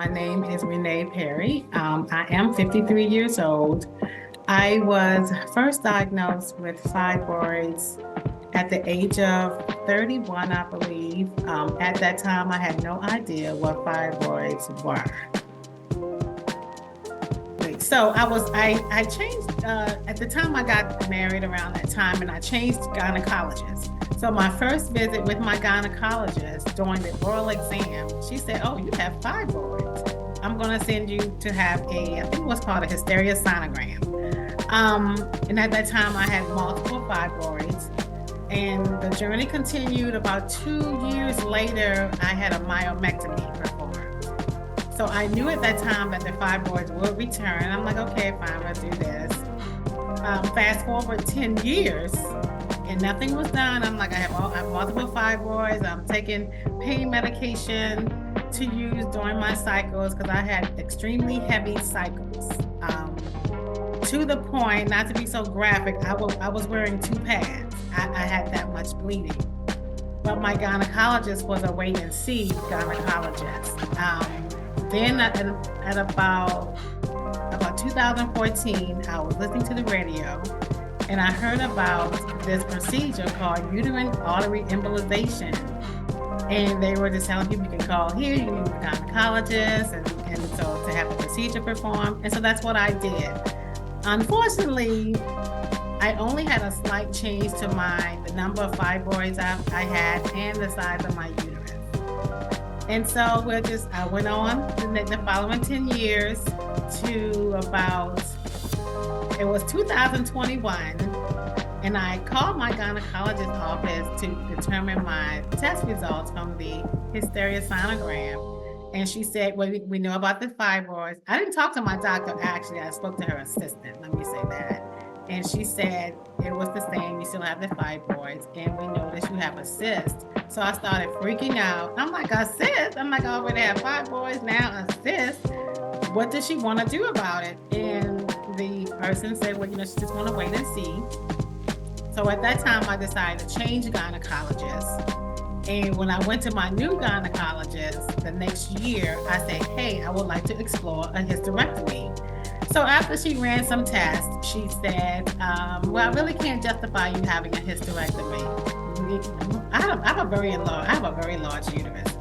My name is Renee Perry. I am 53 years old. I was first diagnosed with fibroids at the age of 31, I believe. At that time, I had no idea what fibroids were. So I changed, at the time I got married around that time, and I changed gynecologists. So my first visit with my gynecologist during the oral exam, she said, "Oh, you have fibroids. I'm going to send you to have I think it was called a hysteria sonogram." And at that time I had multiple fibroids, and the journey continued. About 2 years later, I had a myomectomy performed. So I knew at that time that the fibroids would return. I'm like, okay, fine, we'll do this. Fast forward 10 years, and nothing was done. I'm like, I have multiple fibroids. I'm taking pain medication to use during my cycles because I had extremely heavy cycles. To the point, not to be so graphic, I was wearing 2 pads. I had that much bleeding. But my gynecologist was a wait and see gynecologist. Then at about 2014, I was listening to the radio, and I heard about this procedure called uterine artery embolization. And they were just telling people, you can call here, you can meet with a gynecologist, and so to have the procedure performed. And so that's what I did. Unfortunately, I only had a slight change to the number of fibroids I had and the size of my uterus. And so I went on the following 10 years to it was 2021. And I called my gynecologist's office to determine my test results from the hysteria sonogram. And she said, well, we know about the fibroids. I didn't talk to my doctor, actually. I spoke to her assistant, let me say that. And she said it was the same. You still have the fibroids, and we noticed you have a cyst. So I started freaking out. I'm like, a cyst? I'm like, I already have fibroids, now a cyst. What does she want to do about it? And the person said, well, she just want to wait and see. So at that time, I decided to change gynecologists. And when I went to my new gynecologist the next year, I said, hey, I would like to explore a hysterectomy. So after she ran some tests, she said, well, I really can't justify you having a hysterectomy. I have a very large uterus.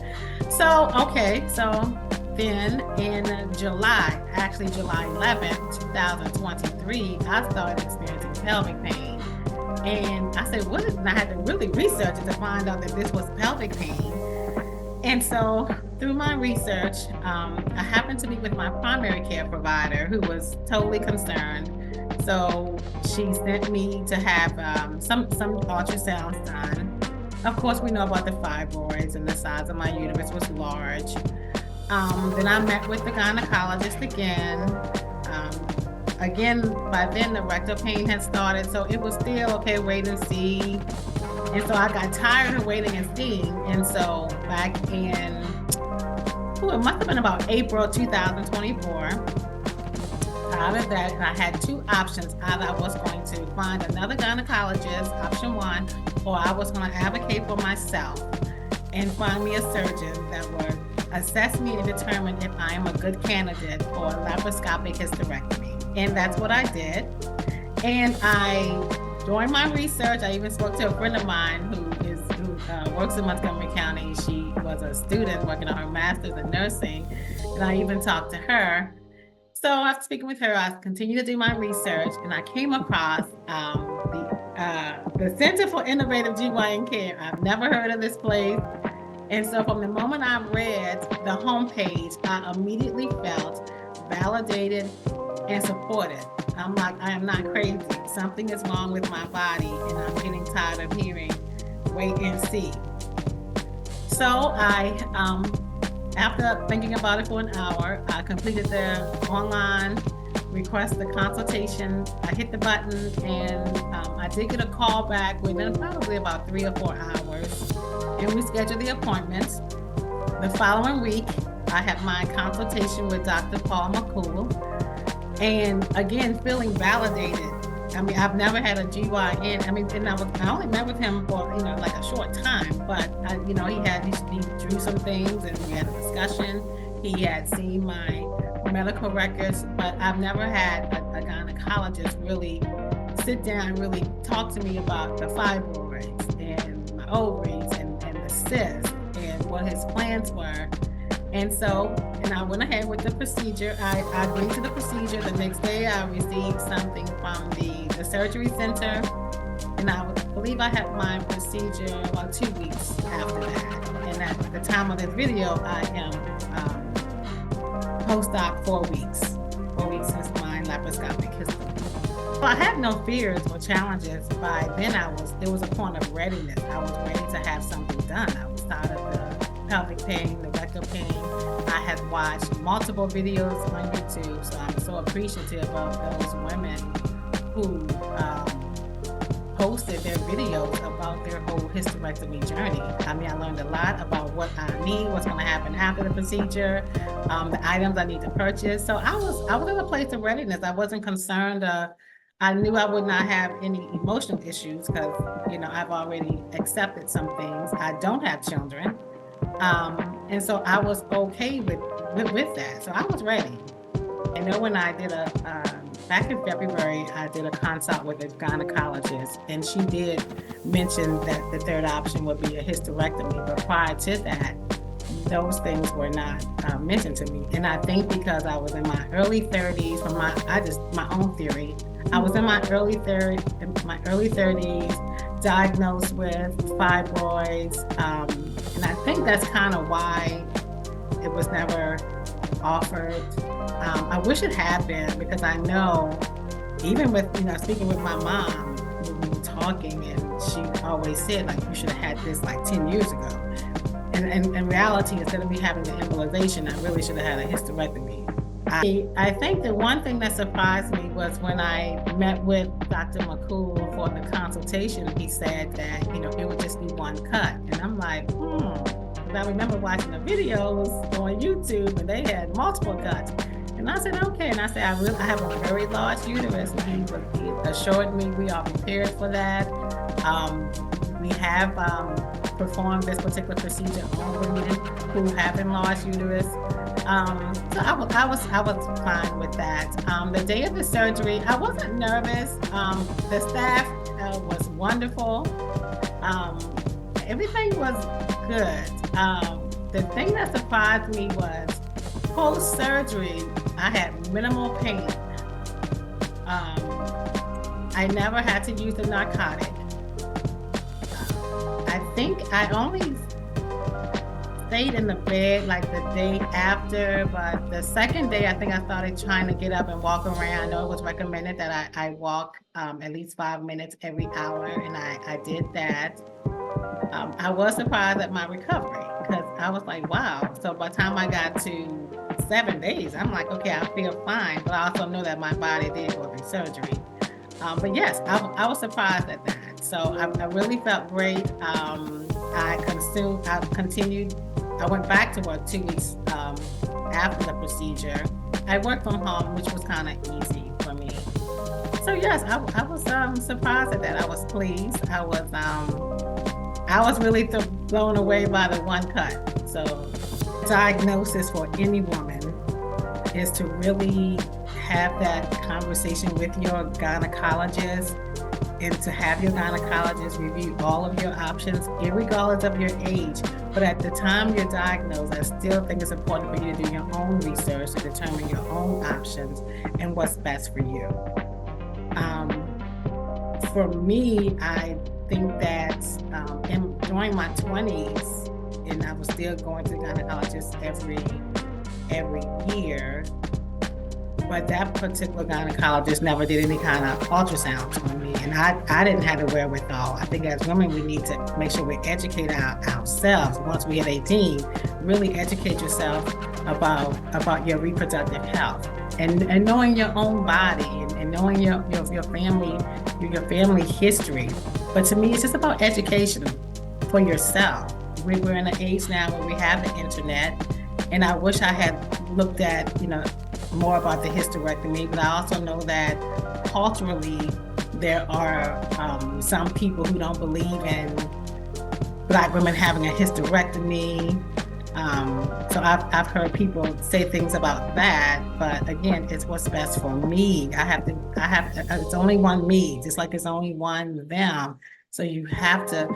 So, okay, so then in July 11th, 2023, I started experiencing pelvic pain. And I said, what is, and I had to really research it to find out that this was pelvic pain. And so through my research, I happened to be with my primary care provider, who was totally concerned. So she sent me to have some ultrasounds done. Of course, we know about the fibroids, and the size of my uterus was large. Then I met with the gynecologist again. By then the rectal pain had started, so it was still okay, wait and see. And so I got tired of waiting and seeing. And so back in, it must have been about April 2024, out of that, I had 2 options. Either I was going to find another gynecologist, option 1, or I was going to advocate for myself and find me a surgeon that would assess me and determine if I am a good candidate for a laparoscopic hysterectomy. And that's what I did. And during my research, I even spoke to a friend of mine who works in Montgomery County. She was a student working on her master's in nursing, and I even talked to her. So after speaking with her, I continued to do my research, and I came across the Center for Innovative GYN Care. I've never heard of this place. And so from the moment I read the homepage, I immediately felt validated and supported. I'm like, I am not crazy. Something is wrong with my body, and I'm getting tired of hearing wait and see. So after thinking about it for an hour, I completed the online request, the consultation. I hit the button, and I did get a call back within probably about 3 or 4 hours, and we scheduled the appointments. The following week, I had my consultation with Dr. Paul McCool. And again, feeling validated. I mean, I've never had a GYN. I only met with him for, like a short time, but he drew some things, and we had a discussion. He had seen my medical records, but I've never had a gynecologist really sit down and really talk to me about the fibroids and my ovaries and the cysts and what his plans were. And I went ahead with the procedure. I agreed to the procedure. The next day I received something from the surgery center, and I believe I had my procedure about 2 weeks after that. And at the time of this video, I am post-op 4 weeks since my laparoscopic history. Well, I had no fears or challenges. By then there was a point of readiness. I was ready to have something done. I was tired of the pelvic pain, the rectal pain. I had watched multiple videos on YouTube, so I'm so appreciative of those women who posted their videos about their whole hysterectomy journey. I mean, I learned a lot about what I need, what's going to happen after the procedure, the items I need to purchase. So I was in a place of readiness. I wasn't concerned. I knew I would not have any emotional issues because, I've already accepted some things. I don't have children. And so I was okay with that. So I was ready. I know when I did back in February, I did a consult with a gynecologist, and she did mention that the third option would be a hysterectomy. But prior to that, those things were not mentioned to me. And I think because I was in my early 30s, my own theory, I was in my early 30s, diagnosed with fibroids, and I think that's kind of why it was never offered. I wish it had been, because I know, even with, speaking with my mom, we were talking, and she always said, like, you should have had this like 10 years ago. And in reality, instead of me having the embolization, I really should have had a hysterectomy. I think the one thing that surprised me was when I met with Dr. McCool for the consultation. He said that, it would just be one cut. And I'm like, Because I remember watching the videos on YouTube, and they had multiple cuts. And I said, okay. And I said, I have a very large uterus. And he assured me we are prepared for that. We have performed this particular procedure on women who have enlarged uterus. So I was fine with that. The day of the surgery, I wasn't nervous. The staff was wonderful. Everything was good. The thing that surprised me was post-surgery, I had minimal pain. I never had to use a narcotic. I think I only stayed in the bed like the day after, but the second day I think I started trying to get up and walk around. I know it was recommended that I walk at least 5 minutes every hour, and I did that. I was surprised at my recovery, because I was like, wow. So by the time I got to 7 days, I'm like, okay, I feel fine, but I also know that my body did go through surgery. But yes, I was surprised at that. So I really felt great. I continued. I went back to work 2 weeks after the procedure. I worked from home, which was kind of easy for me. So yes, I was surprised at that. I was pleased. I was really blown away by the one cut. So diagnosis for any woman is to really have that conversation with your gynecologist, and to have your gynecologist review all of your options, irregardless of your age. But at the time you're diagnosed, I still think it's important for you to do your own research to determine your own options and what's best for you. For me, I think that during my 20s, and I was still going to the gynecologist every year, but that particular gynecologist never did any kind of ultrasounds on me, and I didn't have the wherewithal. I think as women, we need to make sure we educate ourselves. Once we hit 18, really educate yourself about your reproductive health, and knowing your own body, and knowing your family history. But to me, it's just about education for yourself. We're in an age now where we have the internet, and I wish I had looked at, more about the hysterectomy, but I also know that culturally there are some people who don't believe in Black women having a hysterectomy. So I've heard people say things about that, but again, it's what's best for me. It's only one me, just like it's only one them. So you have to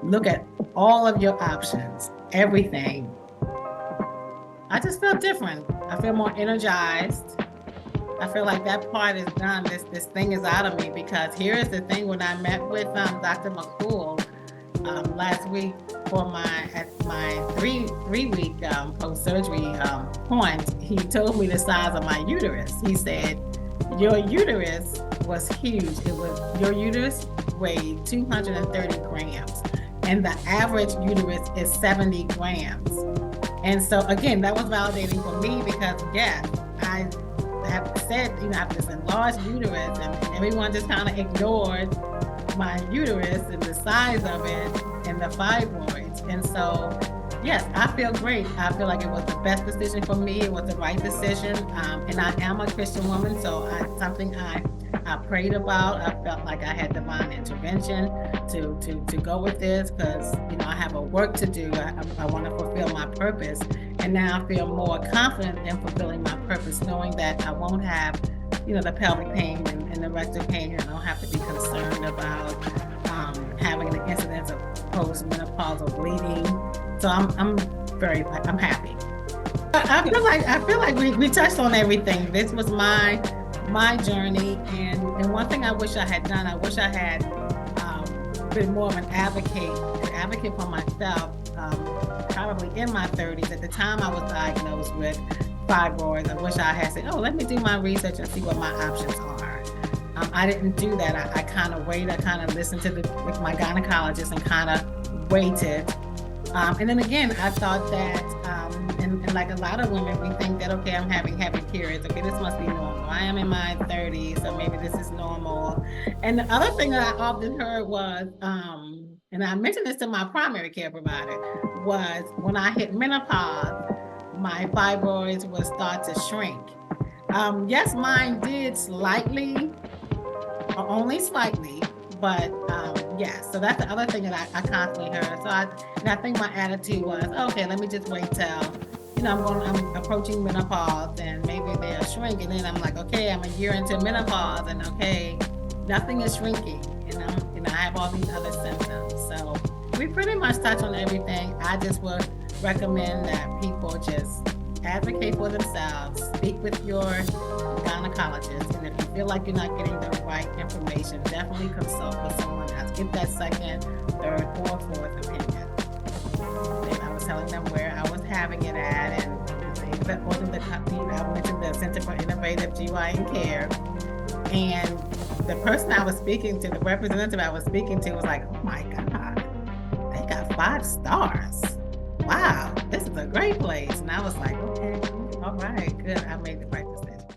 look at all of your options, everything. I just feel different. I feel more energized. I feel like that part is done. This thing is out of me, because here is the thing. When I met with Dr. McCool last week for my three-week post-surgery point, he told me the size of my uterus. He said, your uterus was huge. Your uterus weighed 230 grams, and the average uterus is 70 grams. And so again, that was validating for me, because yes, I have said, I have this enlarged uterus, and everyone just kind of ignored my uterus and the size of it and the fibroids. And so, yes, I feel great. I feel like it was the best decision for me. It was the right decision. And I am a Christian woman, so something I prayed about. I felt like I had divine intervention to go with this, because I have a work to do. I want to fulfill my purpose, and now I feel more confident in fulfilling my purpose, knowing that I won't have the pelvic pain and the rectal pain, and I don't have to be concerned about having an incidence of postmenopausal bleeding. So I'm happy. I feel like we touched on everything. This was my journey, and one thing I wish I had done, I wish I had been more of an advocate for myself, probably in my 30s. At the time I was diagnosed with fibroids, I wish I had said, let me do my research and see what my options are. I didn't do that. I kind of waited. I kind of listened to my gynecologist and kind of waited. And then again, I thought that, and like a lot of women, we think that, okay, I'm having heavy periods. Okay, this must be normal. I am in my 30s, so maybe this is normal. And the other thing that I often heard was, and I mentioned this to my primary care provider, was when I hit menopause, my fibroids would start to shrink. Yes, mine did slightly, or only slightly, but yes. So that's the other thing that I constantly heard. So I think my attitude was, okay, let me just wait till I'm approaching menopause, and maybe they'll shrink. And then I'm like, okay, I'm a year into menopause, and okay, nothing is shrinking. I have all these other symptoms. So we pretty much touch on everything. I just would recommend that people just advocate for themselves, speak with your gynecologist, and if you feel like you're not getting the right information, definitely consult with someone else. Get that second, third, or fourth opinion. And I was telling them where I was having it at, and they ordered the company. I mentioned the Center for Innovative GYN Care, and the person I was speaking to, the representative I was speaking to, was like, oh my God, they got 5 stars. Wow, this is a great place. And I was like, okay, all right, good. I made the right decision.